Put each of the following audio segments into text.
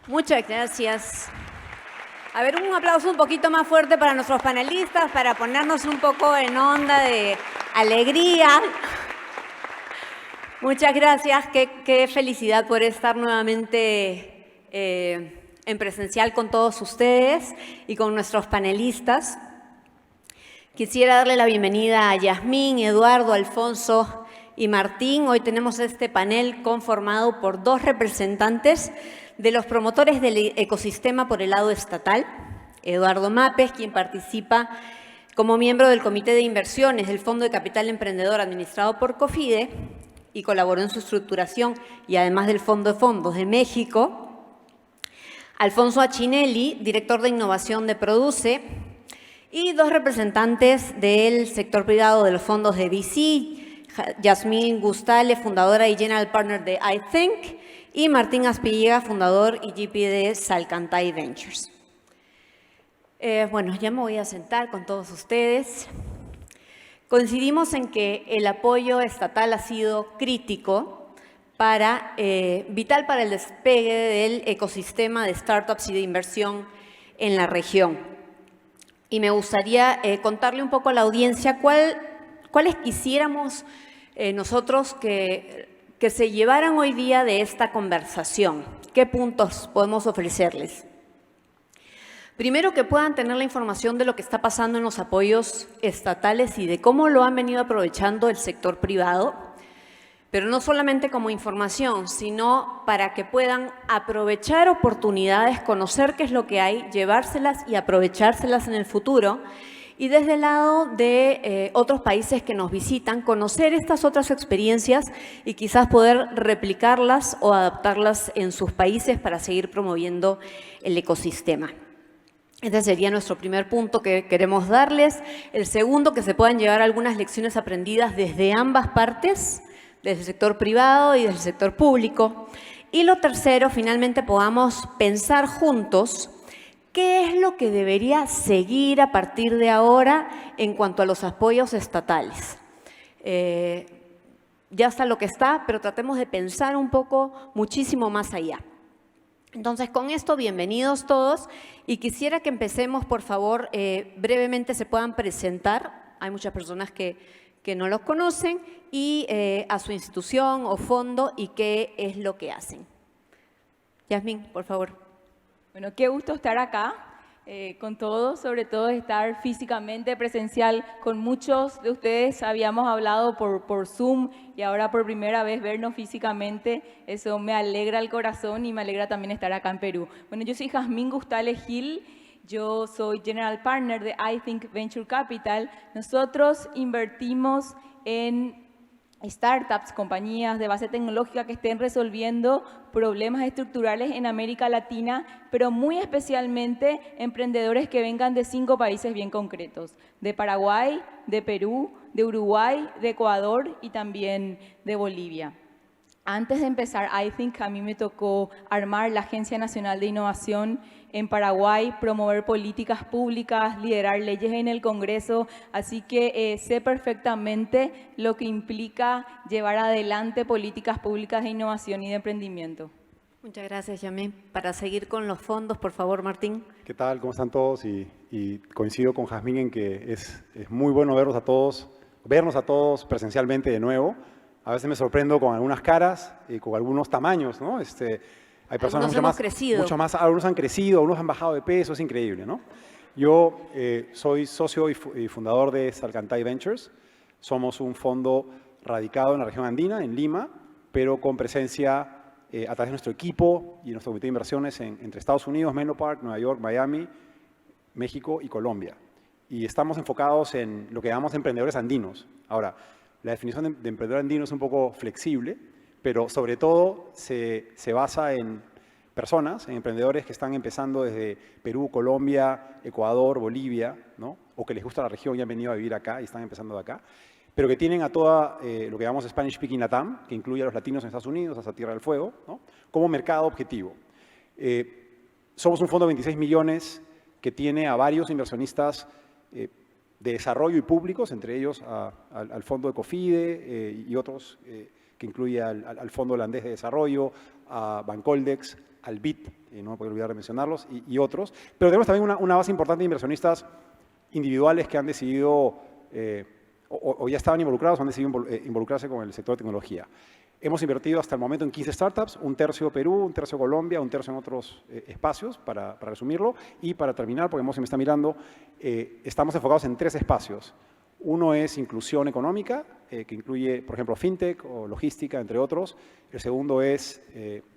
Muchas gracias. A ver, un aplauso un poquito más fuerte para nuestros panelistas, para ponernos un poco en onda de alegría. Muchas gracias. Qué felicidad poder estar nuevamente en presencial con todos ustedes y con nuestros panelistas. Quisiera darle la bienvenida a Yasmín, Eduardo, Alfonso y Martín. Hoy tenemos este panel conformado por 2 representantes de los promotores del ecosistema por el lado estatal. Eduardo Mapes, quien participa como miembro del Comité de Inversiones del Fondo de Capital Emprendedor administrado por COFIDE y colaboró en su estructuración y además del Fondo de Fondos de México. Alfonso Achinelli, director de innovación de Produce, y 2 representantes del sector privado de los fondos de VC, Yasmín Gustale, fundadora y general partner de iThink, y Martín Aspillega, fundador y GP de Salcantay Ventures. Bueno, ya me voy a sentar con todos ustedes. Coincidimos en que el apoyo estatal ha sido crítico vital para el despegue del ecosistema de startups y de inversión en la región. Y me gustaría contarle un poco a la audiencia cuáles quisiéramos nosotros que se llevaran hoy día de esta conversación. ¿Qué puntos podemos ofrecerles? Primero, que puedan tener la información de lo que está pasando en los apoyos estatales y de cómo lo han venido aprovechando el sector privado, pero no solamente como información, sino para que puedan aprovechar oportunidades, conocer qué es lo que hay, llevárselas y aprovechárselas en el futuro. Y desde el lado de otros países que nos visitan, conocer estas otras experiencias y quizás poder replicarlas o adaptarlas en sus países para seguir promoviendo el ecosistema. Este sería nuestro primer punto que queremos darles. El segundo, que se puedan llevar algunas lecciones aprendidas desde ambas partes, desde el sector privado y desde el sector público. Y lo tercero, finalmente podamos pensar juntos qué es lo que debería seguir a partir de ahora en cuanto a los apoyos estatales. Ya está lo que está, pero tratemos de pensar un poco muchísimo más allá. Entonces, con esto, bienvenidos todos. Y quisiera que empecemos, por favor, brevemente se puedan presentar. Hay muchas personas que no los conocen, y a su institución o fondo y qué es lo que hacen. Yasmín, por favor. Bueno, qué gusto estar acá con todos, sobre todo estar físicamente presencial con muchos de ustedes. Habíamos hablado por Zoom y ahora por primera vez vernos físicamente. Eso me alegra el corazón y me alegra también estar acá en Perú. Bueno, yo soy Yasmín Gustale Gil. Yo soy General Partner de iThink Venture Capital. Nosotros invertimos en startups, compañías de base tecnológica que estén resolviendo problemas estructurales en América Latina, pero muy especialmente emprendedores que vengan de 5 países bien concretos: de Paraguay, de Perú, de Uruguay, de Ecuador y también de Bolivia. Antes de empezar iThink, a mí me tocó armar la Agencia Nacional de Innovación en Paraguay, promover políticas públicas, liderar leyes en el Congreso, así que sé perfectamente lo que implica llevar adelante políticas públicas de innovación y de emprendimiento. Muchas gracias, Yamé. Para seguir con los fondos, por favor, Martín. ¿Qué tal? ¿Cómo están todos? Y coincido con Yasmín en que es muy bueno vernos a todos presencialmente de nuevo. A veces me sorprendo con algunas caras y con algunos tamaños, ¿no? Hay personas algunos han crecido, algunos han bajado de peso, es increíble, ¿no? Yo soy socio y fundador de Salcantay Ventures. Somos un fondo radicado en la región andina, en Lima, pero con presencia a través de nuestro equipo y nuestro comité de inversiones entre Estados Unidos, Menlo Park, Nueva York, Miami, México y Colombia. Y estamos enfocados en lo que llamamos emprendedores andinos. Ahora, la definición de emprendedor andino es un poco flexible, pero sobre todo se basa en personas, en emprendedores que están empezando desde Perú, Colombia, Ecuador, Bolivia, ¿no? O que les gusta la región y han venido a vivir acá y están empezando de acá, pero que tienen a toda lo que llamamos Spanish Speaking Latam, que incluye a los latinos en Estados Unidos, hasta Tierra del Fuego, ¿no? Como mercado objetivo. Somos un fondo de 26 millones que tiene a varios inversionistas de desarrollo y públicos, entre ellos al fondo de COFIDE y otros que incluye al Fondo Holandés de Desarrollo, a Bancoldex, al BIT, no me puedo olvidar de mencionarlos, y otros. Pero tenemos también una base importante de inversionistas individuales que han decidido, o ya estaban involucrados, o han decidido involucrarse con el sector de tecnología. Hemos invertido hasta el momento en 15 startups, un tercio Perú, un tercio Colombia, un tercio en otros espacios, para resumirlo. Y para terminar, porque Mosi me está mirando, estamos enfocados en 3 espacios. Uno es inclusión económica, que incluye, por ejemplo, fintech o logística, entre otros. El segundo es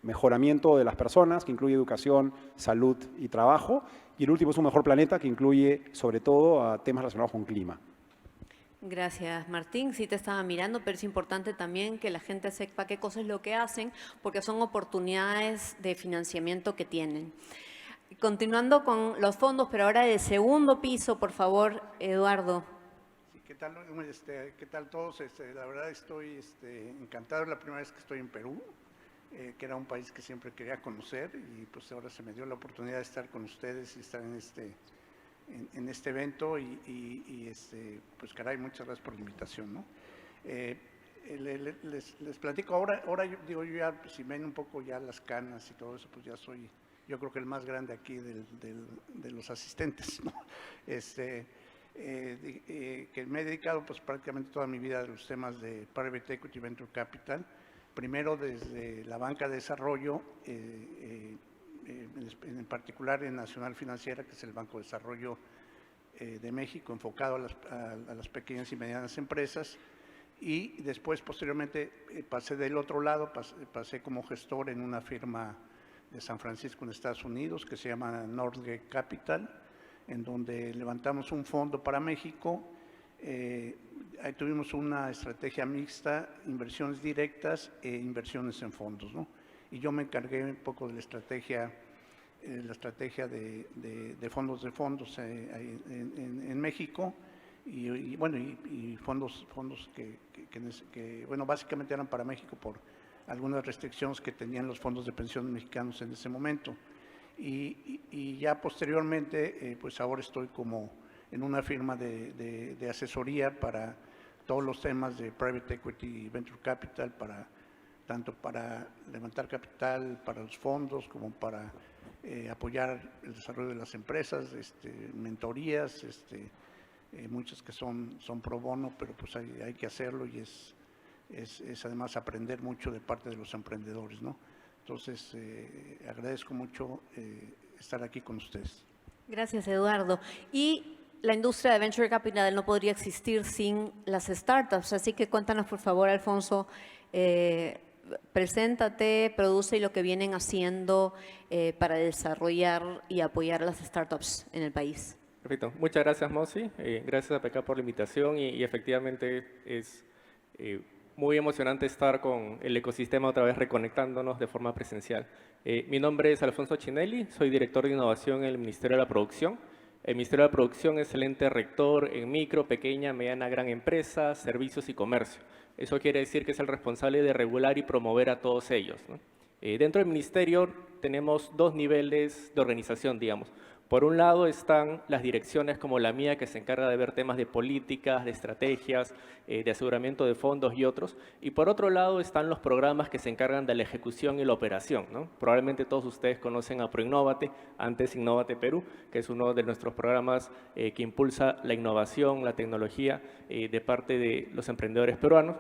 mejoramiento de las personas, que incluye educación, salud y trabajo. Y el último es un mejor planeta, que incluye, sobre todo, a temas relacionados con clima. Gracias, Martín. Sí te estaba mirando, pero es importante también que la gente sepa qué cosas es lo que hacen, porque son oportunidades de financiamiento que tienen. Continuando con los fondos, pero ahora del segundo piso, por favor, Eduardo. Sí, ¿qué tal todos? La verdad estoy encantado, es la primera vez que estoy en Perú, que era un país que siempre quería conocer, y pues ahora se me dio la oportunidad de estar con ustedes y estar en este evento y pues caray, muchas gracias por la invitación, ¿no? Les platico ahora yo ya, si ven un poco ya las canas y todo eso, pues ya soy, yo creo que el más grande aquí de los asistentes, ¿no? Que me he dedicado pues prácticamente toda mi vida a los temas de Private Equity Venture Capital, primero desde la banca de desarrollo, en particular en Nacional Financiera, que es el Banco de Desarrollo de México, enfocado a las pequeñas y medianas empresas, y después, posteriormente, pasé del otro lado, pasé como gestor en una firma de San Francisco, en Estados Unidos, que se llama Northgate Capital, en donde levantamos un fondo para México. Ahí tuvimos una estrategia mixta, inversiones directas e inversiones en fondos, ¿no? Y yo me encargué un poco de la estrategia de fondos en México, y fondos que bueno, básicamente eran para México por algunas restricciones que tenían los fondos de pensión mexicanos en ese momento. Y ya posteriormente, pues ahora estoy como en una firma de asesoría para todos los temas de Private Equity y Venture Capital, tanto para levantar capital para los fondos como para apoyar el desarrollo de las empresas, mentorías, muchas que son pro bono, pero pues hay que hacerlo, y es además aprender mucho de parte de los emprendedores, ¿no? Entonces, agradezco mucho estar aquí con ustedes. Gracias, Eduardo. Y la industria de Venture Capital no podría existir sin las startups, así que cuéntanos, por favor, Alfonso, preséntate, produce y lo que vienen haciendo para desarrollar y apoyar a las startups en el país. Perfecto. Muchas gracias, Mosi. Gracias a PK por la invitación y efectivamente es muy emocionante estar con el ecosistema otra vez reconectándonos de forma presencial. Mi nombre es Alfonso Chinelli, soy director de innovación en el Ministerio de la Producción. El Ministerio de la Producción es el ente rector en micro, pequeña, mediana, gran empresa, servicios y comercio. Eso quiere decir que es el responsable de regular y promover a todos ellos, ¿no? Dentro del ministerio tenemos 2 niveles de organización, digamos. Por un lado están las direcciones como la mía, que se encarga de ver temas de políticas, de estrategias, de aseguramiento de fondos y otros. Y por otro lado están los programas que se encargan de la ejecución y la operación, ¿no? Probablemente todos ustedes conocen a ProInnovate, antes Innovate Perú, que es uno de nuestros programas que impulsa la innovación, la tecnología de parte de los emprendedores peruanos.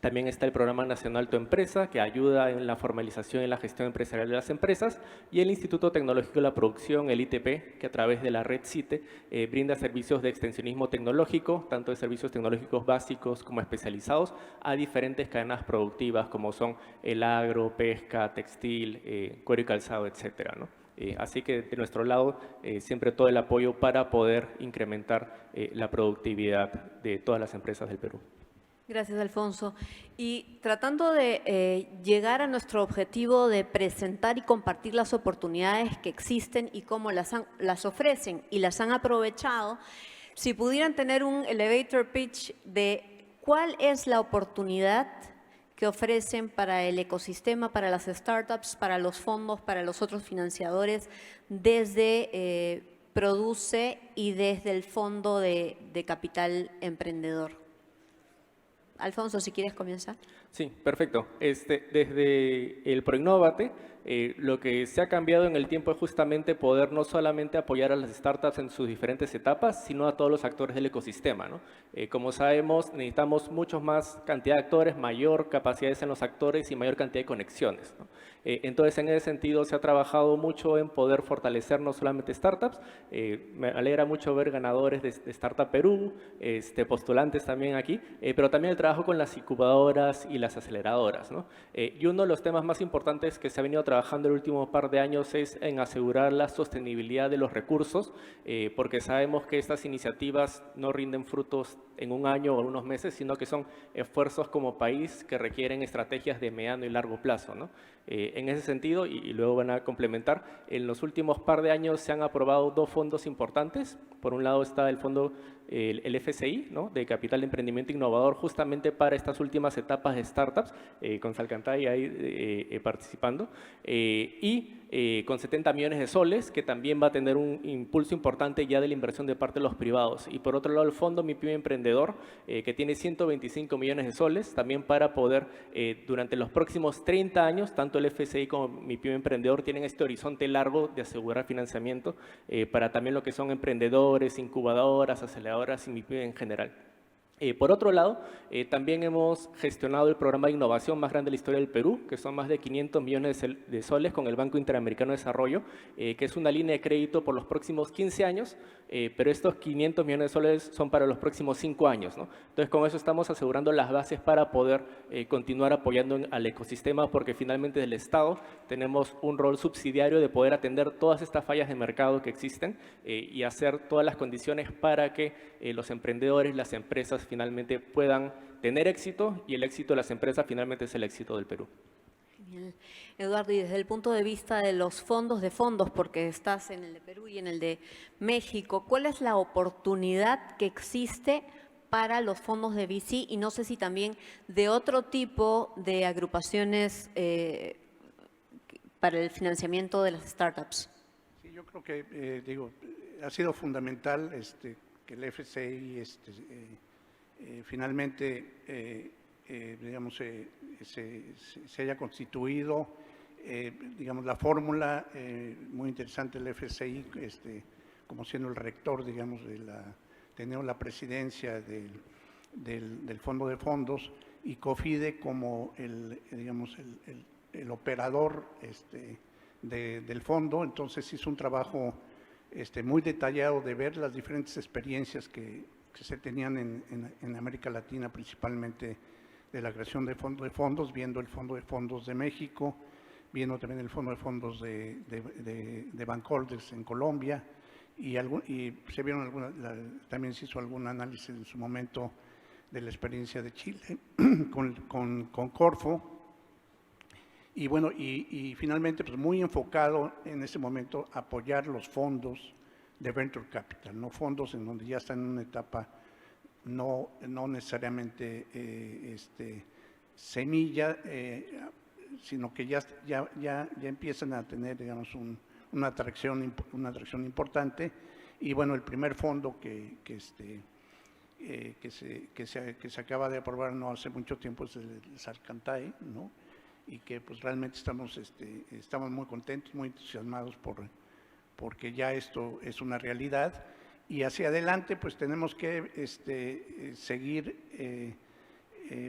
También está el Programa Nacional Tu Empresa, que ayuda en la formalización y la gestión empresarial de las empresas, y el Instituto Tecnológico de la Producción, el ITP, que a través de la red CITE brinda servicios de extensionismo tecnológico, tanto de servicios tecnológicos básicos como especializados, a diferentes cadenas productivas como son el agro, pesca, textil, cuero y calzado, etcétera, ¿no? Así que de nuestro lado siempre todo el apoyo para poder incrementar la productividad de todas las empresas del Perú. Gracias, Alfonso. Y tratando de llegar a nuestro objetivo de presentar y compartir las oportunidades que existen y cómo las ofrecen y las han aprovechado, si pudieran tener un elevator pitch de cuál es la oportunidad que ofrecen para el ecosistema, para las startups, para los fondos, para los otros financiadores, desde Produce y desde el Fondo de Capital Emprendedor. Alfonso, si quieres, comienza. Sí, perfecto. Desde el Proinnovate, lo que se ha cambiado en el tiempo es justamente poder no solamente apoyar a las startups en sus diferentes etapas, sino a todos los actores del ecosistema, ¿no? Como sabemos, necesitamos mucho más cantidad de actores, mayor capacidades en los actores y mayor cantidad de conexiones, ¿no? Entonces, en ese sentido, se ha trabajado mucho en poder fortalecer no solamente startups. Me alegra mucho ver ganadores de Startup Perú, postulantes también aquí, pero también el trabajo con las incubadoras y las aceleradoras, ¿no? Y uno de los temas más importantes que se ha venido trabajando el último par de años es en asegurar la sostenibilidad de los recursos, porque sabemos que estas iniciativas no rinden frutos en un año o en unos meses, sino que son esfuerzos como país que requieren estrategias de mediano y largo plazo, ¿no? En ese sentido, y luego van a complementar, en los últimos par de años se han aprobado 2 fondos importantes. Por un lado está el fondo, el FCI, ¿no?, de Capital de Emprendimiento Innovador, justamente para estas últimas etapas de startups, con Salcantay ahí participando, y con 70 millones de soles, que también va a tener un impulso importante ya de la inversión de parte de los privados. Y por otro lado, el fondo Mi Pyme Emprendedor, que tiene 125 millones de soles, también para poder, durante los próximos 30 años, tanto el FCI como Mi Pyme Emprendedor tienen este horizonte largo de asegurar financiamiento para también lo que son emprendedores, incubadoras, aceleradoras y Mi Pyme en general. Por otro lado, también hemos gestionado el programa de innovación más grande de la historia del Perú, que son más de 500 millones de soles con el Banco Interamericano de Desarrollo, que es una línea de crédito por los próximos 15 años, pero estos 500 millones de soles son para los próximos 5 años, ¿no? Entonces, con eso estamos asegurando las bases para poder continuar apoyando al ecosistema, porque finalmente del Estado tenemos un rol subsidiario de poder atender todas estas fallas de mercado que existen y hacer todas las condiciones para que los emprendedores, las empresas finalmente puedan tener éxito, y el éxito de las empresas finalmente es el éxito del Perú. Genial. Eduardo, y desde el punto de vista de los fondos de fondos, porque estás en el de Perú y en el de México, ¿cuál es la oportunidad que existe para los fondos de VC y no sé si también de otro tipo de agrupaciones para el financiamiento de las startups? Sí, yo creo que, ha sido fundamental que el FCI finalmente, digamos, se haya constituido, digamos, la fórmula, muy interesante el FCI, como siendo el rector, digamos, tenemos la presidencia del Fondo de Fondos y COFIDE como digamos, el operador del fondo. Entonces hizo un trabajo muy detallado de ver las diferentes experiencias que se tenían en América Latina, principalmente de la creación de fondos, viendo el Fondo de Fondos de México, viendo también el Fondo de Fondos de Bancolders en Colombia, y se vieron también se hizo algún análisis en su momento de la experiencia de Chile con Corfo. Y bueno, y finalmente, pues muy enfocado en ese momento apoyar los fondos de Venture Capital, no fondos en donde ya están en una etapa no necesariamente semilla, sino que ya empiezan a tener, digamos, una atracción importante. Y bueno, el primer fondo que se acaba de aprobar no hace mucho tiempo es el Salcantay, ¿no? Y que pues realmente estamos muy contentos, muy entusiasmados porque ya esto es una realidad, y hacia adelante pues tenemos que seguir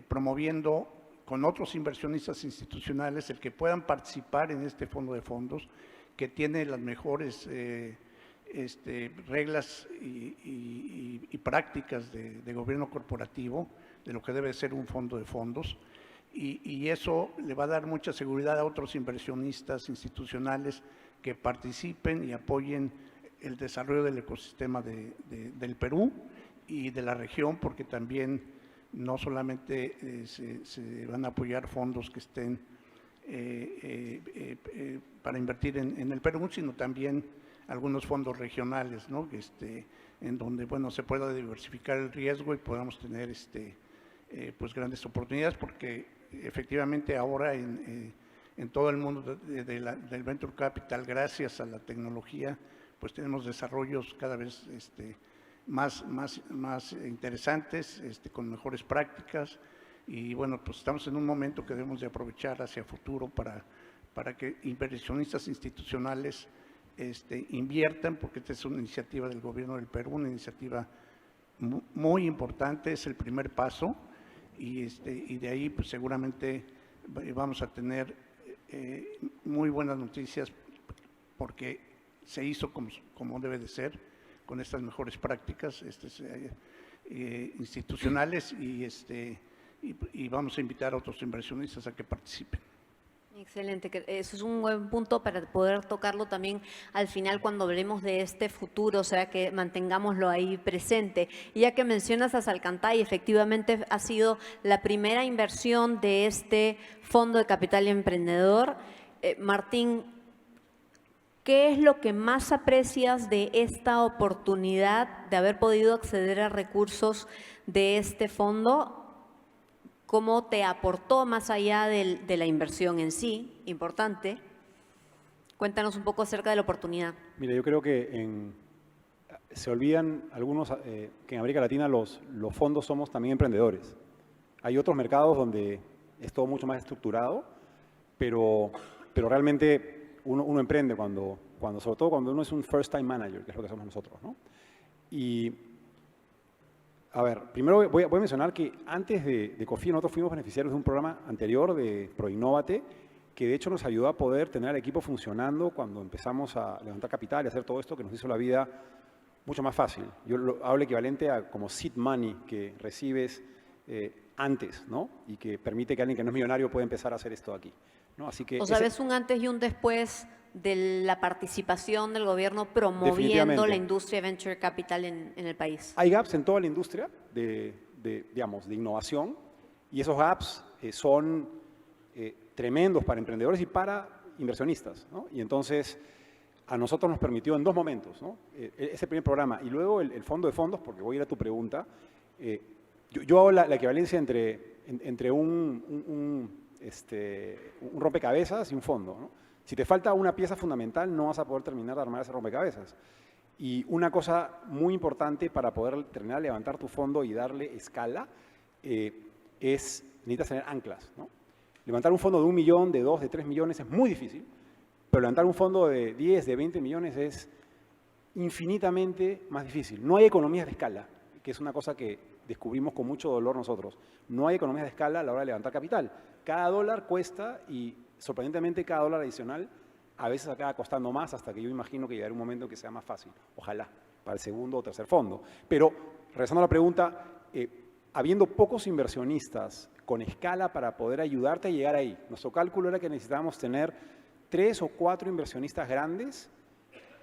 promoviendo con otros inversionistas institucionales el que puedan participar en este fondo de fondos, que tiene las mejores reglas y prácticas de gobierno corporativo, de lo que debe ser un fondo de fondos. Y eso le va a dar mucha seguridad a otros inversionistas institucionales que participen y apoyen el desarrollo del ecosistema del Perú y de la región, porque también no solamente se van a apoyar fondos que estén para invertir en el Perú, sino también algunos fondos regionales, ¿no? En donde, bueno, se pueda diversificar el riesgo y podamos tener pues grandes oportunidades, porque efectivamente ahora en todo el mundo del Venture Capital, gracias a la tecnología, pues tenemos desarrollos cada vez más interesantes, con mejores prácticas, Y bueno, pues estamos en un momento que debemos de aprovechar hacia futuro para que inversionistas institucionales inviertan, porque esta es una iniciativa del gobierno del Perú, una iniciativa muy importante, es el primer paso, y de ahí pues seguramente vamos a tener muy buenas noticias, porque se hizo como debe de ser, con estas mejores prácticas institucionales, y vamos a invitar a otros inversionistas a que participen. Excelente, eso es un buen punto para poder tocarlo también al final cuando hablemos de este futuro, o sea que mantengámoslo ahí presente. Y ya que mencionas a Salcantay, efectivamente ha sido la primera inversión de este Fondo de Capital Emprendedor. Martín, ¿qué es lo que más aprecias de esta oportunidad de haber podido acceder a recursos de este fondo? ¿Cómo te aportó más allá de la inversión en sí? Importante. Cuéntanos un poco acerca de la oportunidad. Mira, yo creo que se olvidan algunos que en América Latina los fondos somos también emprendedores. Hay otros mercados donde es todo mucho más estructurado, pero realmente uno emprende sobre todo cuando uno es un first time manager, que es lo que somos nosotros, ¿no? Y a ver, primero voy a mencionar que antes de COFIDE nosotros fuimos beneficiarios de un programa anterior de ProInnovate, que de hecho nos ayudó a poder tener el equipo funcionando cuando empezamos a levantar capital y hacer todo esto que nos hizo la vida mucho más fácil. Yo hablo equivalente a como seed money que recibes antes, ¿no? Y que permite que alguien que no es millonario pueda empezar a hacer esto aquí, ¿no? Así que O sea, ves un antes y un después de la participación del gobierno promoviendo la industria venture capital en el país. Hay gaps en toda la industria digamos, de innovación, y esos gaps son tremendos para emprendedores y para inversionistas, ¿no? Y entonces a nosotros nos permitió en dos momentos, ¿no? Ese primer programa y luego el fondo de fondos, porque voy a ir a tu pregunta. Yo hago la equivalencia entre un rompecabezas y un fondo, ¿no? Si te falta una pieza fundamental, no vas a poder terminar de armar ese rompecabezas. Y una cosa muy importante para poder terminar de levantar tu fondo y darle escala necesitas tener anclas, ¿no? Levantar un fondo de 1 millón, de 2, de 3 millones es muy difícil, pero levantar un fondo de 10, de 20 millones es infinitamente más difícil. No hay economías de escala, que es una cosa que descubrimos con mucho dolor nosotros. No hay economías de escala a la hora de levantar capital. Cada dólar cuesta y sorprendentemente cada dólar adicional a veces acaba costando más, hasta que yo imagino que llegará un momento que sea más fácil. Ojalá, para el segundo o tercer fondo. Pero, regresando a la pregunta, habiendo pocos inversionistas con escala para poder ayudarte a llegar ahí, nuestro cálculo era que necesitábamos tener 3 o 4 inversionistas grandes,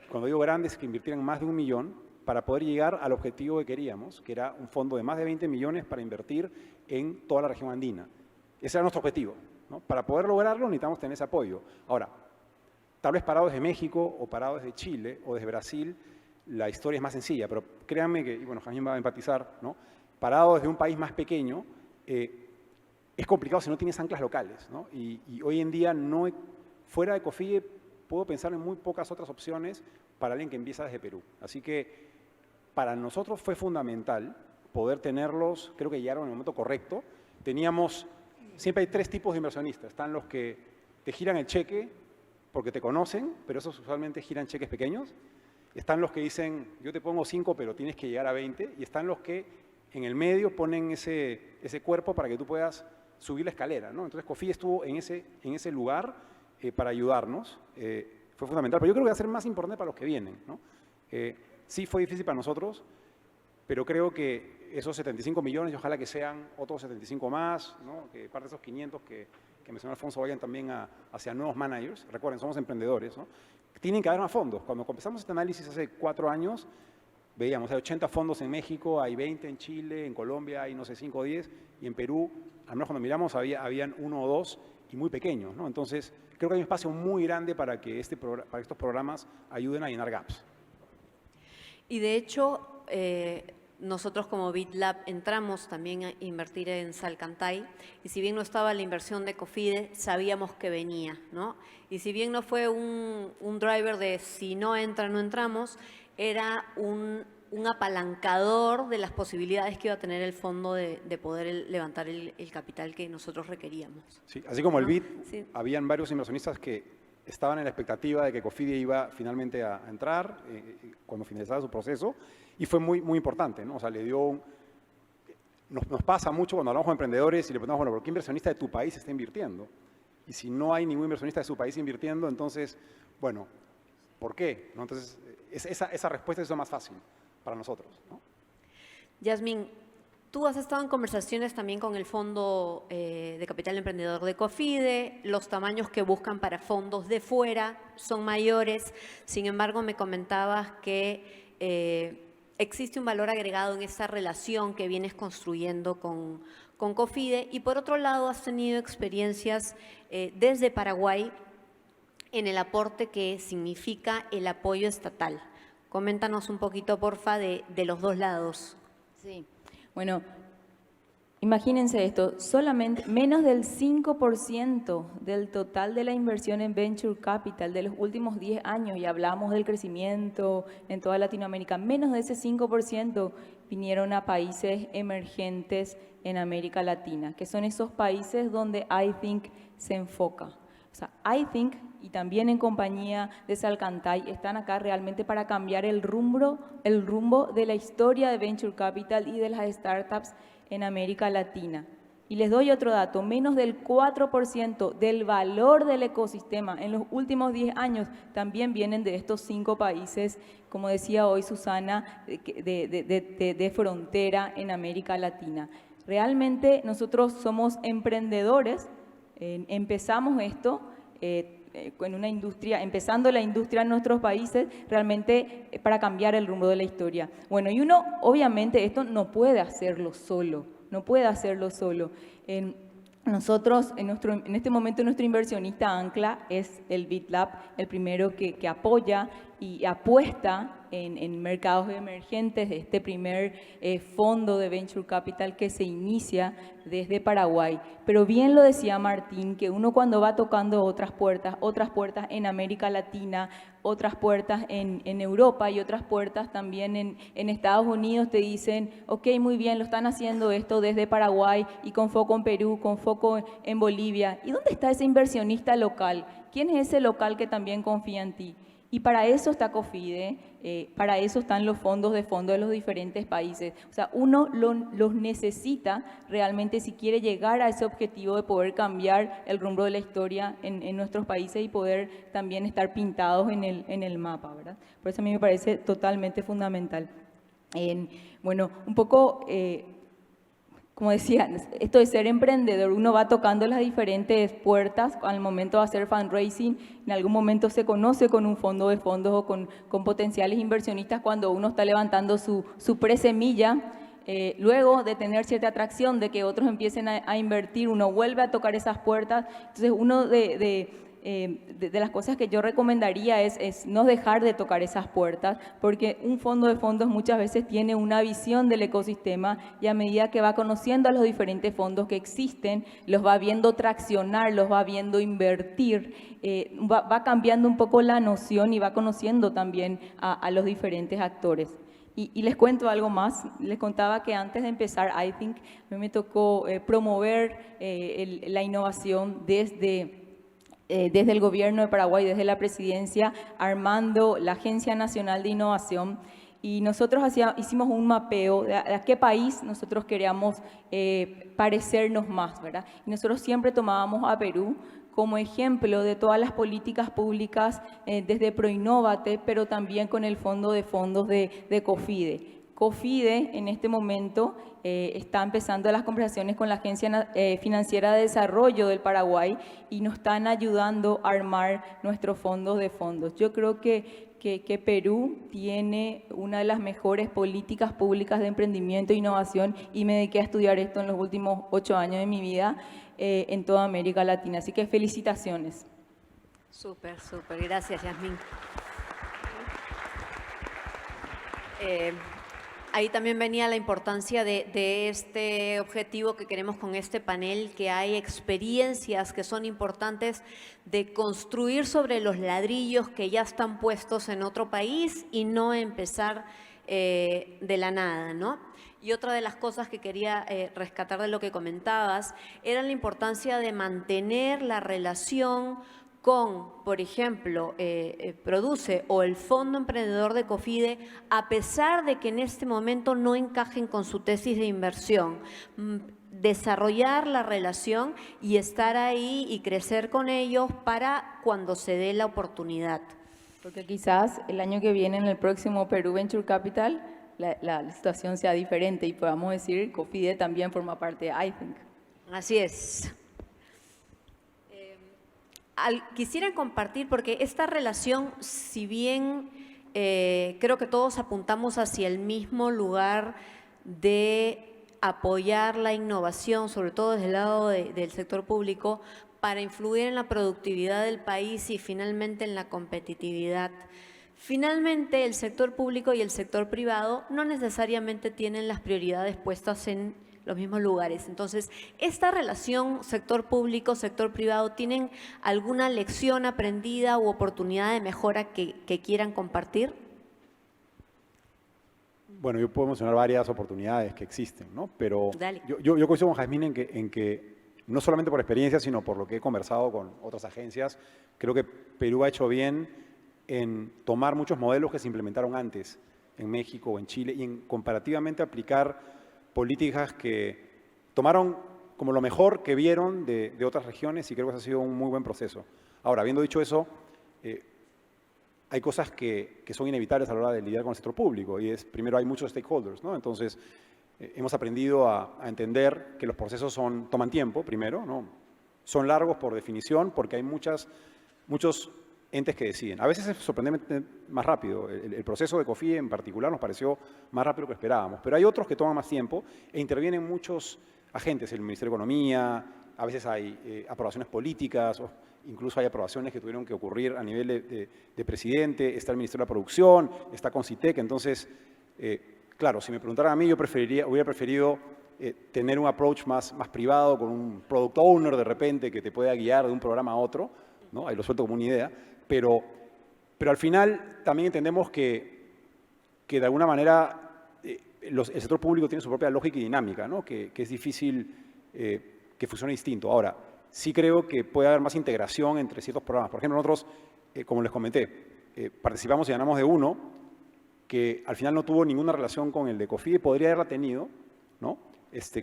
cuando digo grandes, que invirtieran más de 1 millón, para poder llegar al objetivo que queríamos, que era un fondo de más de 20 millones para invertir en toda la región andina. Ese era nuestro objetivo, ¿no? Para poder lograrlo necesitamos tener ese apoyo. Ahora, tal vez parados desde México o parados desde Chile o desde Brasil, la historia es más sencilla, pero créanme que, y bueno, Jasmine va a empatizar, ¿no? Parado desde un país más pequeño, es complicado si no tienes anclas locales, ¿no? Y hoy en día, fuera de COFIDE, puedo pensar en muy pocas otras opciones para alguien que empieza desde Perú. Así que para nosotros fue fundamental poder tenerlos, creo que llegaron en el momento correcto. Siempre hay 3 tipos de inversionistas. Están los que te giran el cheque porque te conocen, pero esos usualmente giran cheques pequeños. Están los que dicen, yo te pongo 5, pero tienes que llegar a 20. Y están los que en el medio ponen ese cuerpo para que tú puedas subir la escalera, ¿no? Entonces, COFIDE estuvo en ese lugar para ayudarnos. Fue fundamental, pero yo creo que va a ser más importante para los que vienen, ¿no? Sí fue difícil para nosotros, pero creo que esos 75 millones, y ojalá que sean otros 75 más, ¿no? Que parte de esos 500 que mencionó Alfonso vayan también hacia nuevos managers. Recuerden, somos emprendedores, ¿no? Tienen que haber más fondos. Cuando empezamos este análisis hace 4 años, veíamos, hay 80 fondos en México, hay 20 en Chile, en Colombia hay, no sé, 5 o 10, y en Perú, al menos cuando miramos, habían 1 o 2 y muy pequeños, ¿no? Entonces, creo que hay un espacio muy grande para que para estos programas ayuden a llenar gaps. Y de hecho, nosotros como BitLab entramos también a invertir en Salcantay, y si bien no estaba la inversión de COFIDE, sabíamos que venía, ¿no? Y si bien no fue un driver de si no entra, no entramos, era un un apalancador de las posibilidades que iba a tener el fondo de poder levantar el capital que nosotros requeríamos. Sí, así como el BID, Sí. habían varios inversionistas que estaban en la expectativa de que Cofidis iba finalmente a entrar cuando finalizara su proceso, y fue muy, muy importante, ¿no? O sea, le dio nos pasa mucho cuando hablamos con emprendedores y le preguntamos, bueno, ¿por qué inversionista de tu país está invirtiendo? Y si no hay ningún inversionista de su país invirtiendo, entonces, bueno, ¿por qué? ¿No? Entonces, esa respuesta es lo más fácil para nosotros, ¿no? Yasmín, tú has estado en conversaciones también con el Fondo de Capital Emprendedor de COFIDE. Los tamaños que buscan para fondos de fuera son mayores. Sin embargo, me comentabas que existe un valor agregado en esa relación que vienes construyendo con COFIDE. Y por otro lado, has tenido experiencias desde Paraguay en el aporte que significa el apoyo estatal. Coméntanos un poquito, porfa, de los dos lados. Sí, bueno, imagínense esto, solamente menos del 5% del total de la inversión en Venture Capital de los últimos 10 años, y hablamos del crecimiento en toda Latinoamérica, menos de ese 5% vinieron a países emergentes en América Latina, que son esos países donde iThink se enfoca. O sea, iThink y también en compañía de Salcantay están acá realmente para cambiar el rumbo de la historia de Venture Capital y de las startups en América Latina. Y les doy otro dato, menos del 4% del valor del ecosistema en los últimos 10 años también vienen de estos 5 países, como decía hoy Susana, de frontera en América Latina. Realmente nosotros somos emprendedores, empezamos esto en una industria, empezando la industria en nuestros países, realmente para cambiar el rumbo de la historia. Bueno, y uno, obviamente, esto no puede hacerlo solo, no puede hacerlo solo. Nosotros, en este momento, nuestro inversionista ancla es el BitLab, el primero que apoya y apuesta en mercados emergentes de este primer fondo de Venture Capital que se inicia desde Paraguay. Pero bien lo decía Martín, que uno cuando va tocando otras puertas en América Latina, otras puertas en Europa y otras puertas también en Estados Unidos, te dicen, ok, muy bien, lo están haciendo esto desde Paraguay y con foco en Perú, con foco en Bolivia. ¿Y dónde está ese inversionista local? ¿Quién es ese local que también confía en ti? Y para eso está COFIDE, para eso están los fondos de los diferentes países. O sea, uno los necesita realmente si quiere llegar a ese objetivo de poder cambiar el rumbo de la historia en nuestros países y poder también estar pintados en el mapa, ¿verdad? Por eso a mí me parece totalmente fundamental. Bueno, un poco... como decía, esto de ser emprendedor, uno va tocando las diferentes puertas al momento de hacer fundraising. En algún momento se conoce con un fondo de fondos o con potenciales inversionistas cuando uno está levantando su presemilla. Luego de tener cierta atracción de que otros empiecen a invertir, uno vuelve a tocar esas puertas. Entonces, uno de las cosas que yo recomendaría es no dejar de tocar esas puertas, porque un fondo de fondos muchas veces tiene una visión del ecosistema y a medida que va conociendo a los diferentes fondos que existen, los va viendo traccionar, los va viendo invertir, va cambiando un poco la noción y va conociendo también a los diferentes actores. Y les cuento algo más. Les contaba que antes de empezar iThink, a mí me tocó promover la innovación desde el gobierno de Paraguay, desde la presidencia, armando la Agencia Nacional de Innovación. Y nosotros hicimos un mapeo de a qué país nosotros queríamos parecernos más, ¿verdad? Y nosotros siempre tomábamos a Perú como ejemplo de todas las políticas públicas desde Proinnovate, pero también con el fondo de fondos de COFIDE. COFIDE en este momento está empezando las conversaciones con la Agencia Financiera de Desarrollo del Paraguay y nos están ayudando a armar nuestros fondos de fondos. Yo creo que Perú tiene una de las mejores políticas públicas de emprendimiento e innovación y me dediqué a estudiar esto en los últimos 8 años de mi vida en toda América Latina. Así que felicitaciones. Súper, súper. Gracias, Yasmín. Ahí también venía la importancia de este objetivo que queremos con este panel, que hay experiencias que son importantes de construir sobre los ladrillos que ya están puestos en otro país y no empezar de la nada, ¿no? Y otra de las cosas que quería rescatar de lo que comentabas era la importancia de mantener la relación con, por ejemplo, Produce o el Fondo Emprendedor de COFIDE, a pesar de que en este momento no encajen con su tesis de inversión. Desarrollar la relación y estar ahí y crecer con ellos para cuando se dé la oportunidad. Porque quizás el año que viene, en el próximo Perú Venture Capital, la situación sea diferente y podamos decir COFIDE también forma parte de iThink. Así es. Quisiera compartir, porque esta relación, si bien creo que todos apuntamos hacia el mismo lugar de apoyar la innovación, sobre todo desde el lado del sector público, para influir en la productividad del país y finalmente en la competitividad. Finalmente, el sector público y el sector privado no necesariamente tienen las prioridades puestas en los mismos lugares. Entonces, ¿esta relación sector público, sector privado, tienen alguna lección aprendida u oportunidad de mejora que quieran compartir? Bueno, yo puedo mencionar varias oportunidades que existen, ¿no? Pero Dale. yo coincido con Jazmín en que no solamente por experiencia, sino por lo que he conversado con otras agencias, creo que Perú ha hecho bien en tomar muchos modelos que se implementaron antes en México o en Chile y en comparativamente aplicar políticas que tomaron como lo mejor que vieron de otras regiones y creo que eso ha sido un muy buen proceso. Ahora, habiendo dicho eso, hay cosas que son inevitables a la hora de lidiar con el sector público y es, primero, hay muchos stakeholders, ¿no? Entonces, hemos aprendido a entender que los procesos toman tiempo, primero, ¿no? Son largos por definición porque hay muchos entes que deciden. A veces es sorprendentemente más rápido. El proceso de COFIDE en particular nos pareció más rápido que esperábamos, pero hay otros que toman más tiempo e intervienen muchos agentes, el Ministerio de Economía, a veces hay aprobaciones políticas, o incluso hay aprobaciones que tuvieron que ocurrir a nivel de presidente, está el Ministerio de la Producción, está Concitec, entonces, claro, si me preguntaran a mí, yo hubiera preferido tener un approach más privado, con un product owner de repente que te pueda guiar de un programa a otro, ¿no? Ahí lo suelto como una idea, pero al final también entendemos que de alguna manera el sector público tiene su propia lógica y dinámica, ¿no? Que es difícil que funcione distinto. Ahora, sí creo que puede haber más integración entre ciertos programas. Por ejemplo, nosotros, como les comenté, participamos y ganamos de uno que al final no tuvo ninguna relación con el de COFIDE, podría haberla tenido, ¿no?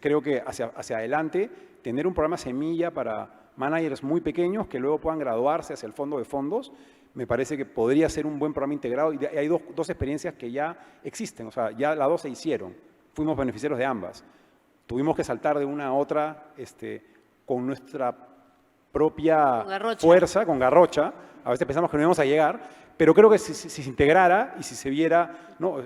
Creo que hacia adelante, tener un programa semilla para managers muy pequeños que luego puedan graduarse hacia el fondo de fondos, me parece que podría ser un buen programa integrado y hay dos experiencias que ya existen, o sea, ya las dos se hicieron, fuimos beneficiarios de ambas. Tuvimos que saltar de una a otra con nuestra propia fuerza, con garrocha, a veces pensamos que no íbamos a llegar, pero creo que si se integrara y si se viera, ¿no?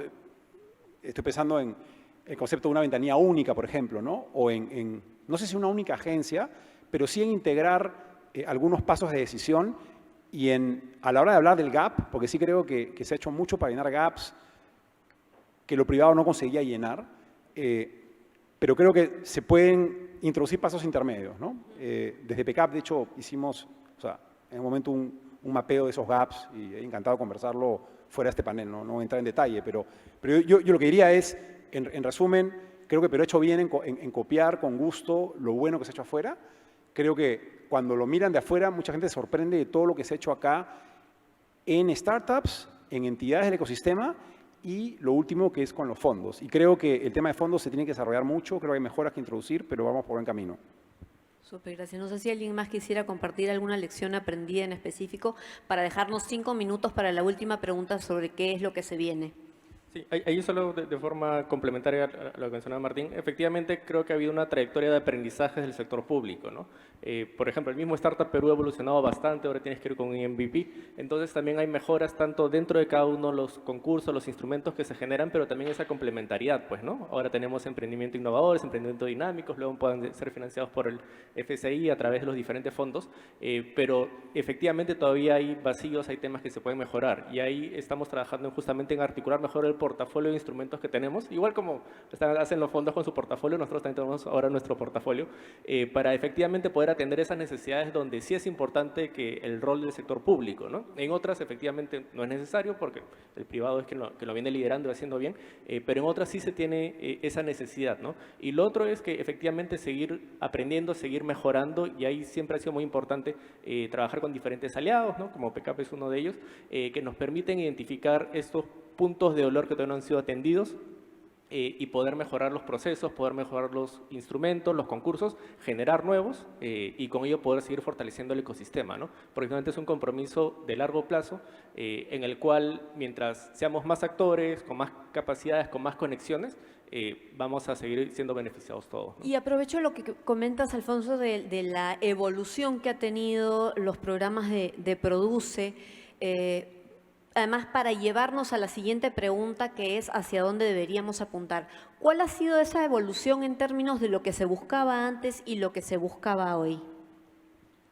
Estoy pensando en el concepto de una ventanilla única, por ejemplo, ¿no? O no sé si una única agencia, pero sí en integrar algunos pasos de decisión y a la hora de hablar del gap, porque sí creo que se ha hecho mucho para llenar gaps que lo privado no conseguía llenar, pero creo que se pueden introducir pasos intermedios, ¿no? Desde PECAP, de hecho, hicimos, o sea, en un momento un mapeo de esos gaps y he encantado conversarlo fuera de este panel, no voy a entrar en detalle, pero yo lo que diría es, en resumen, creo que Perú ha hecho bien en copiar con gusto lo bueno que se ha hecho afuera. Creo que cuando lo miran de afuera, mucha gente se sorprende de todo lo que se ha hecho acá en startups, en entidades del ecosistema y lo último que es con los fondos. Y creo que el tema de fondos se tiene que desarrollar mucho, creo que hay mejoras que introducir, pero vamos por buen camino. Súper, gracias. No sé si alguien más quisiera compartir alguna lección aprendida en específico para dejarnos 5 minutos para la última pregunta sobre qué es lo que se viene. Sí, ahí solo de forma complementaria a lo que mencionaba Martín, efectivamente creo que ha habido una trayectoria de aprendizaje del sector público, ¿no? Por ejemplo, el mismo Startup Perú ha evolucionado bastante, ahora tienes que ir con un MVP, entonces también hay mejoras tanto dentro de cada uno de los concursos, los instrumentos que se generan, pero también esa complementariedad, pues, ¿no? Ahora tenemos emprendimiento innovadores, emprendimiento dinámicos, luego pueden ser financiados por el FCI a través de los diferentes fondos, pero efectivamente todavía hay vacíos, hay temas que se pueden mejorar y ahí estamos trabajando justamente en articular mejor el portafolio de instrumentos que tenemos, igual como hacen los fondos con su portafolio, nosotros también tenemos ahora nuestro portafolio, para efectivamente poder atender esas necesidades donde sí es importante que el rol del sector público, ¿no? En otras efectivamente no es necesario porque el privado es que lo viene liderando y haciendo bien, pero en otras sí se tiene esa necesidad, ¿no? Y lo otro es que efectivamente seguir aprendiendo, seguir mejorando, y ahí siempre ha sido muy importante trabajar con diferentes aliados, ¿no? Como PECAP es uno de ellos, que nos permiten identificar estos puntos de dolor que todavía no han sido atendidos y poder mejorar los procesos, poder mejorar los instrumentos, los concursos, generar nuevos y con ello poder seguir fortaleciendo el ecosistema, ¿no? Porque realmente es un compromiso de largo plazo en el cual mientras seamos más actores, con más capacidades, con más conexiones, vamos a seguir siendo beneficiados todos, ¿no? Y aprovecho lo que comentas, Alfonso, de la evolución que ha tenido los programas de Produce, además para llevarnos a la siguiente pregunta, que es hacia dónde deberíamos apuntar. ¿Cuál ha sido esa evolución en términos de lo que se buscaba antes y lo que se buscaba hoy?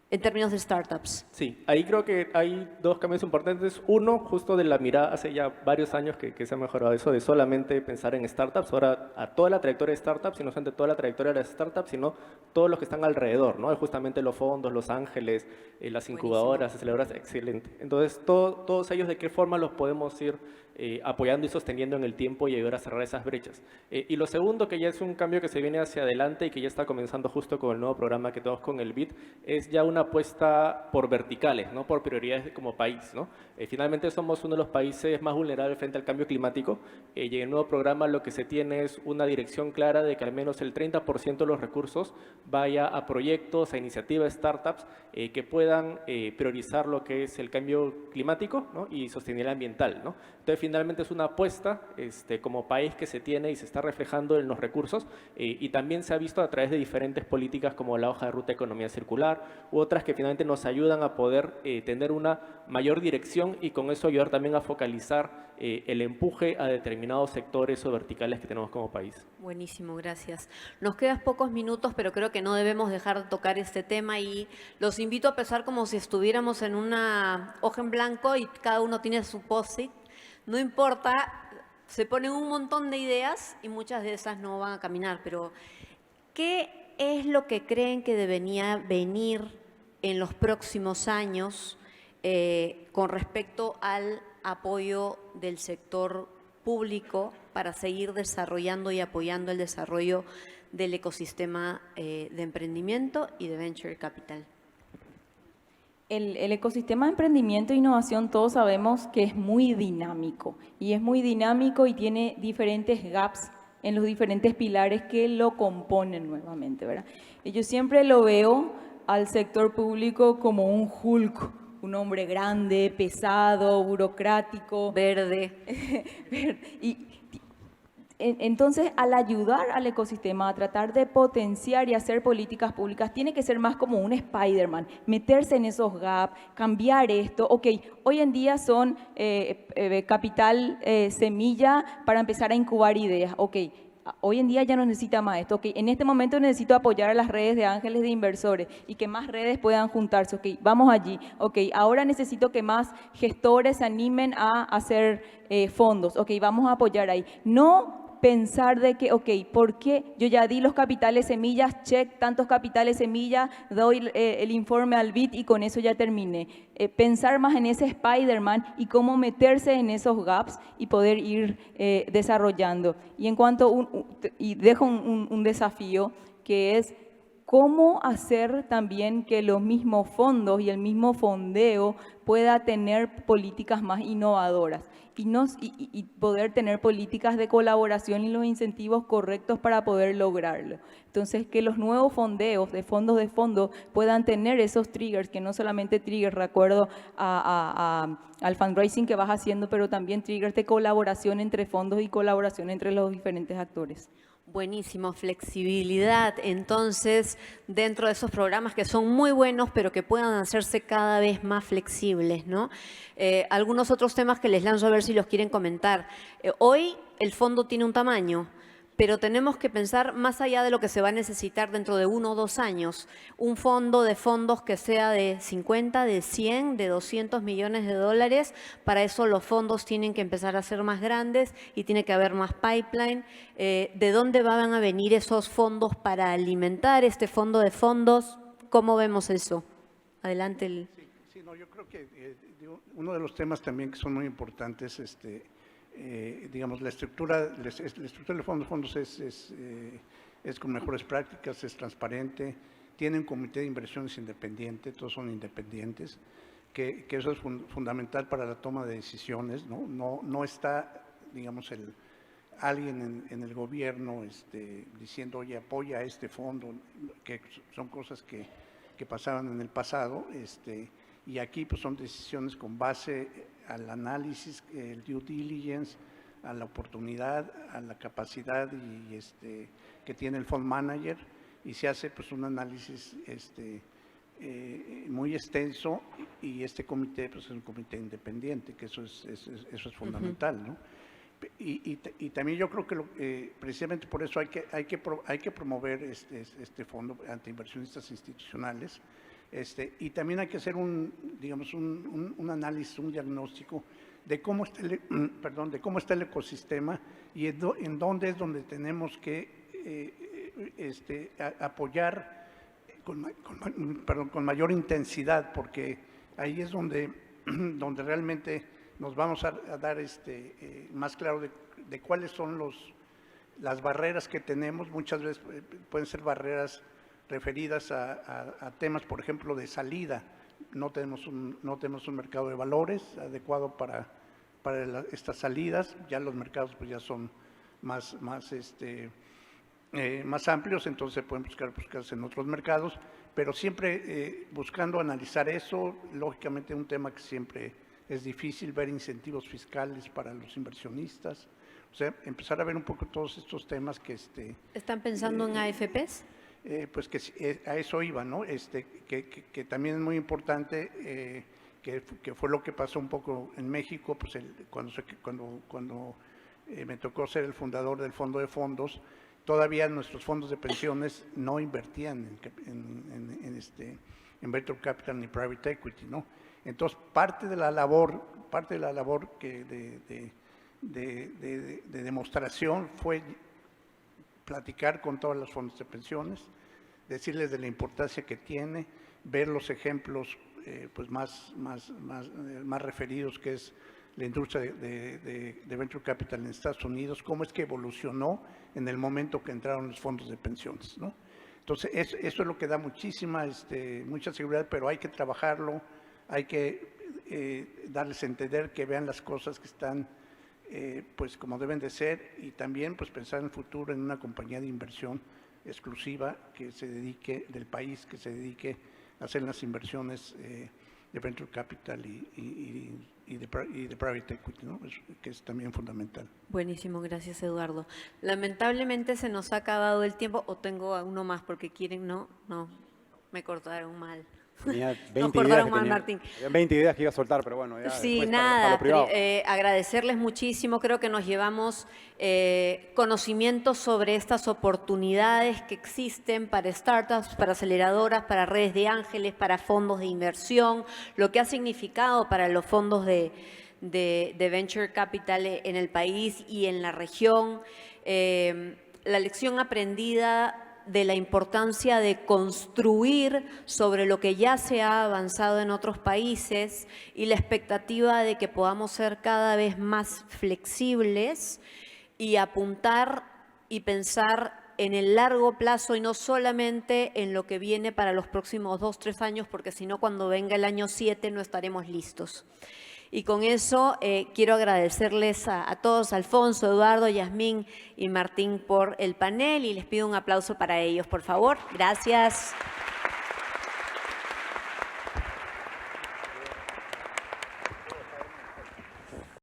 En términos de startups. Sí, ahí creo que hay dos cambios importantes. Uno, justo de la mirada, hace ya varios años que se ha mejorado eso, de solamente pensar en startups, ahora a toda la trayectoria de startups, y no solamente toda la trayectoria de las startups, sino todos los que están alrededor, ¿no? Justamente los fondos, los ángeles, las incubadoras, aceleradoras, excelente. Entonces, todos ellos, ¿de qué forma los podemos ir apoyando y sosteniendo en el tiempo y ayudar a cerrar esas brechas? Y lo segundo, que ya es un cambio que se viene hacia adelante y que ya está comenzando justo con el nuevo programa que tenemos con el BID, es ya una apuesta por verticales, no por prioridades como país, ¿no? Finalmente somos uno de los países más vulnerables frente al cambio climático y en el nuevo programa lo que se tiene es una dirección clara de que al menos el 30% de los recursos vaya a proyectos, a iniciativas, startups que puedan priorizar lo que es el cambio climático, ¿no? Y sostenibilidad ambiental, ¿no? Entonces, finalmente es una apuesta como país que se tiene y se está reflejando en los recursos y también se ha visto a través de diferentes políticas como la hoja de ruta de economía circular u otras que finalmente nos ayudan a poder tener una mayor dirección y con eso ayudar también a focalizar el empuje a determinados sectores o verticales que tenemos como país. Buenísimo, gracias. Nos quedan pocos minutos, pero creo que no debemos dejar de tocar este tema y los invito a pensar como si estuviéramos en una hoja en blanco y cada uno tiene su post-it. No importa, se ponen un montón de ideas y muchas de esas no van a caminar, pero ¿qué es lo que creen que debería venir en los próximos años con respecto al apoyo del sector público para seguir desarrollando y apoyando el desarrollo del ecosistema de emprendimiento y de venture capital? El ecosistema de emprendimiento e innovación todos sabemos que es muy dinámico y tiene diferentes gaps en los diferentes pilares que lo componen nuevamente, ¿verdad? Y yo siempre lo veo al sector público como un Hulk, un hombre grande, pesado, burocrático. Verde. Entonces, al ayudar al ecosistema a tratar de potenciar y hacer políticas públicas, tiene que ser más como un Spider-Man, meterse en esos gaps, cambiar esto. Ok, hoy en día son capital semilla para empezar a incubar ideas. Ok, hoy en día ya no necesita más esto. Ok, en este momento necesito apoyar a las redes de ángeles de inversores y que más redes puedan juntarse. Ok, vamos allí. Ok, ahora necesito que más gestores se animen a hacer fondos. Ok, vamos a apoyar ahí. No pensar de que, ok, ¿por qué yo ya di los capitales semillas, check, tantos capitales semillas, doy el informe al BID y con eso ya terminé? Pensar más en ese Spider-Man y cómo meterse en esos gaps y poder ir desarrollando. Y en cuanto, y dejo un desafío que es cómo hacer también que los mismos fondos y el mismo fondeo pueda tener políticas más innovadoras y poder tener políticas de colaboración y los incentivos correctos para poder lograrlo. Entonces, que los nuevos fondeos de fondos puedan tener esos triggers, que no solamente triggers, recuerdo al fundraising que vas haciendo, pero también triggers de colaboración entre fondos y colaboración entre los diferentes actores. Buenísimo, flexibilidad. Entonces, dentro de esos programas que son muy buenos, pero que puedan hacerse cada vez más flexibles, ¿no? Algunos otros temas que les lanzo a ver si los quieren comentar. Hoy el fondo tiene un tamaño, pero tenemos que pensar más allá de lo que se va a necesitar dentro de 1 o 2 años. Un fondo de fondos que sea de 50, de 100, de 200 millones de dólares. Para eso los fondos tienen que empezar a ser más grandes y tiene que haber más pipeline. ¿De dónde van a venir esos fondos para alimentar este fondo de fondos? ¿Cómo vemos eso? Adelante. Sí, no, yo creo que uno de los temas también que son muy importantes, digamos, la estructura del fondos es con mejores prácticas, es transparente, tiene un comité de inversiones independiente, todos son independientes, que eso es fundamental para la toma de decisiones, ¿no? No está, digamos, alguien en el gobierno diciendo, oye, apoya a este fondo, que son cosas que pasaban en el pasado, y aquí pues son decisiones con base al análisis, el due diligence, a la oportunidad, a la capacidad que tiene el fund manager, y se hace pues un análisis muy extenso, y este comité pues es un comité independiente, que eso es fundamental, ¿no? Y también yo creo que precisamente por eso hay que promover este fondo ante inversionistas institucionales, y también hay que hacer un análisis, un diagnóstico de cómo está el ecosistema y en dónde es donde tenemos que apoyar con mayor intensidad, porque ahí es donde realmente nos vamos a dar más claro de cuáles son las barreras que tenemos. Muchas veces pueden ser barreras referidas a temas, por ejemplo, de salida. No tenemos un mercado de valores adecuado para estas salidas. Ya los mercados pues ya son más amplios, entonces pueden buscarse en otros mercados, pero siempre buscando analizar eso. Lógicamente un tema que siempre es difícil, ver incentivos fiscales para los inversionistas, o sea, empezar a ver un poco todos estos temas que ¿Están pensando en AFPs? Pues que a eso iba, ¿no? Que también es muy importante, que fue lo que pasó un poco en México, pues cuando me tocó ser el fundador del fondo de fondos, todavía nuestros fondos de pensiones no invertían en venture capital ni private equity, ¿no? Entonces, parte de la labor de demostración fue platicar con todos los fondos de pensiones, decirles de la importancia que tiene, ver los ejemplos pues más referidos, que es la industria de venture capital en Estados Unidos, cómo es que evolucionó en el momento que entraron los fondos de pensiones, ¿no? Entonces, eso es lo que da mucha seguridad, pero hay que trabajarlo, hay que darles a entender, que vean las cosas que están pues como deben de ser, y también pues pensar en el futuro en una compañía de inversión exclusiva que se dedique a hacer las inversiones de venture capital y de private equity, ¿no? Que es también fundamental. Buenísimo, gracias Eduardo. Lamentablemente se nos ha acabado el tiempo, o tengo uno más porque quieren, no, me cortaron mal. Tenía Nos cortaron mal, Martín. 20 ideas que iba a soltar, pero bueno, ya Sí, después nada, para lo privado. agradecerles muchísimo. Creo que nos llevamos conocimiento sobre estas oportunidades que existen para startups, para aceleradoras, para redes de ángeles, para fondos de inversión, lo que ha significado para los fondos de venture capital en el país y en la región. La lección aprendida de la importancia de construir sobre lo que ya se ha avanzado en otros países, y la expectativa de que podamos ser cada vez más flexibles y apuntar y pensar en el largo plazo y no solamente en lo que viene para los próximos 2, 3 años, porque si no, cuando venga el año 7 no estaremos listos. Y con eso quiero agradecerles a todos, Alfonso, Eduardo, Yasmín y Martín, por el panel, y les pido un aplauso para ellos, por favor. Gracias.